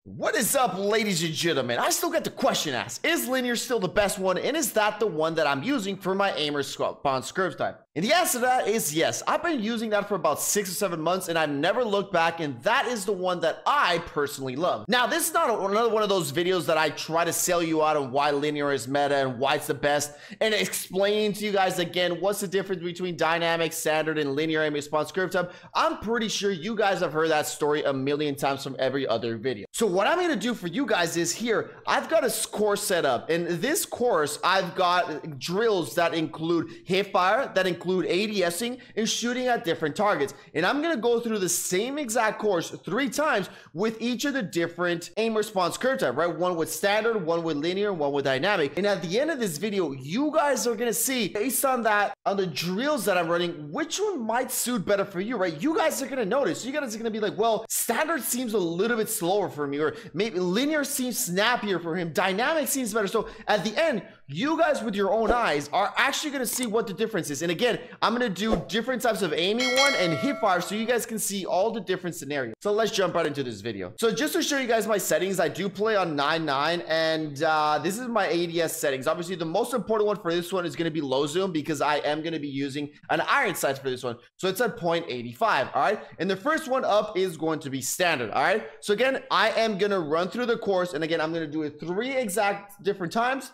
What is up, ladies and gentlemen? I still got the question asked, is linear still the best one, and is that the one that I'm using for my aim response curve time? And the answer to that is yes. I've been using that for about 6 or 7 months, and I've never looked back, and that is the one that I personally love. Now, this is not another one of those videos that I try to sell you out on why linear is meta and why it's the best, and explain to you guys again what's the difference between dynamic, standard, and linear aim response curve time. I'm pretty sure you guys have heard that story a million times from every other video. So what I'm going to do for you guys is here, I've got a course set up. In this course, I've got drills that include hip fire, that include ADSing, and shooting at different targets. And I'm going to go through the same exact course 3 times with each of the different aim response curve time, right? One with standard, one with linear, one with dynamic. And at the end of this video, you guys are going to see, based on that, on the drills that I'm running, which one might suit better for you, right? You guys are going to notice. You guys are going to be like, well, standard seems a little bit slower for me, or maybe linear seems snappier for him, dynamic seems better. So at the end, you guys with your own eyes are actually going to see what the difference is. And again, I'm going to do different types of aiming one and hip fire so you guys can see all the different scenarios. So let's jump right into this video. So just to show you guys my settings, I do play on 9.9, and this is my ADS settings. Obviously, the most important one for this one is going to be low zoom, because I am going to be using an iron sight for this one. So it's at 0.85, all right? And the first one up is going to be standard, all right? So again, I am going to run through the course, and again, I'm going to do it 3 exact different times.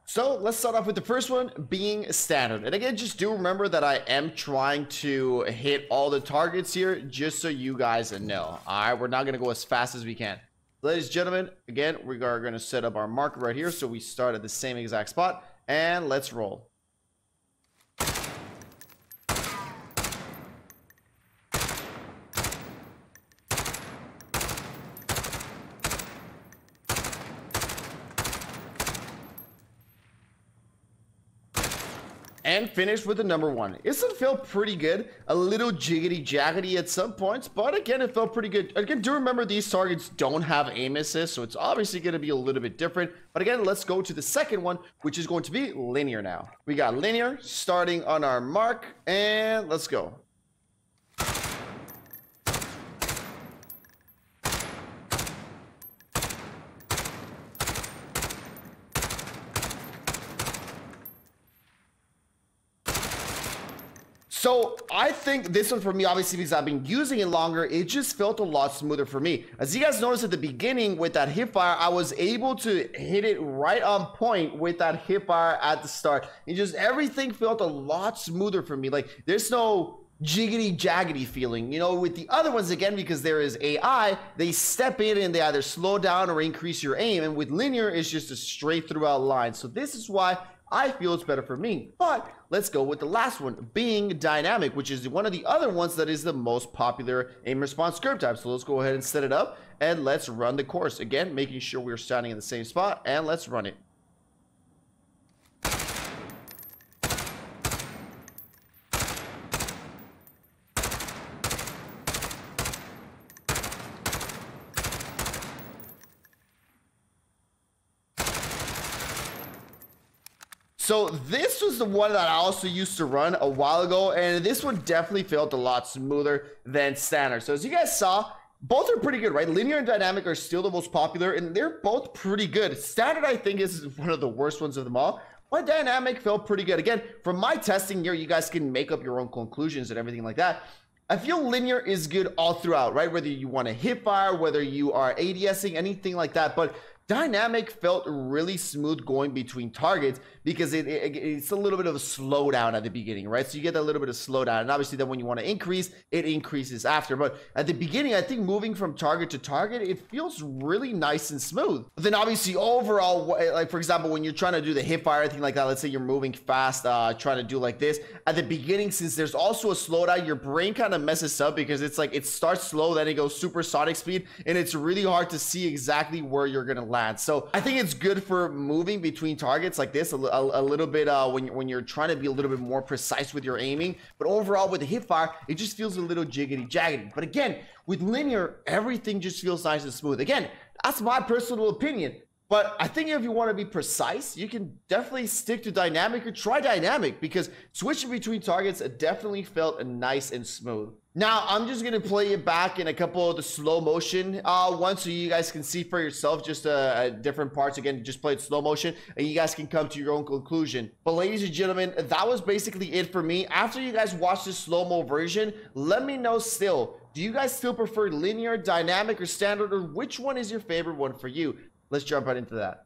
So let's start off with the first one being standard. And again, just do remember that I am trying to hit all the targets here, just so you guys know. All right, we're not going to go as fast as we can. Ladies and gentlemen, again, we are going to set up our marker right here. So we start at the same exact spot, and let's roll. And finish with the number 1. It felt pretty good, a little jiggity jaggedy at some points, but again, it felt pretty good. Again, do remember these targets don't have aim assist, so it's obviously going to be a little bit different. But again, let's go to the second one, which is going to be linear now. We got linear starting on our mark, and let's go. So I think this one for me, obviously because I've been using it longer, it just felt a lot smoother for me. As you guys noticed at the beginning with that hip fire, I was able to hit it right on point with that hip fire at the start. And just everything felt a lot smoother for me. Like there's no jiggity jaggedy feeling, you know. With the other ones, again, because there is AI, they step in and they either slow down or increase your aim. And with linear, it's just a straight throughout line. So this is why I feel it's better for me. But let's go with the last one being dynamic, which is one of the other ones that is the most popular aim response curve type. So let's go ahead and set it up and let's run the course again, making sure we're standing in the same spot, and let's run it. So this was the one that I also used to run a while ago, and this one definitely felt a lot smoother than standard. So as you guys saw, both are pretty good, right? Linear and dynamic are still the most popular, and they're both pretty good. Standard, I think, is one of the worst ones of them all, but dynamic felt pretty good. Again, from my testing here, you guys can make up your own conclusions and everything like that. I feel linear is good all throughout, right? Whether you want to hip fire, whether you are ADSing, anything like that. But dynamic felt really smooth going between targets, because it's a little bit of a slowdown at the beginning, right? So you get a little bit of slowdown, and obviously then when you want to increase, it increases after. But at the beginning, I think moving from target to target, it feels really nice and smooth. But then obviously overall, like for example, when you're trying to do the hip fire, anything like that, let's say you're moving fast, trying to do like this at the beginning, since there's also a slowdown, your brain kind of messes up, because it's like it starts slow, then it goes supersonic speed, and it's really hard to see exactly where you're gonna land. So I think it's good for moving between targets like this a little bit when you're trying to be a little bit more precise with your aiming. But overall with the hip fire, it just feels a little jiggity jaggedy. But again, with linear, everything just feels nice and smooth. Again, that's my personal opinion. But I think if you want to be precise, you can definitely stick to dynamic or try dynamic, because switching between targets definitely felt nice and smooth. Now, I'm just going to play it back in a couple of the slow motion ones so you guys can see for yourself just different parts. Again, just play it slow motion and you guys can come to your own conclusion. But ladies and gentlemen, that was basically it for me. After you guys watch this slow-mo version, let me know still, do you guys still prefer linear, dynamic, or standard, or which one is your favorite one for you? Let's jump right into that.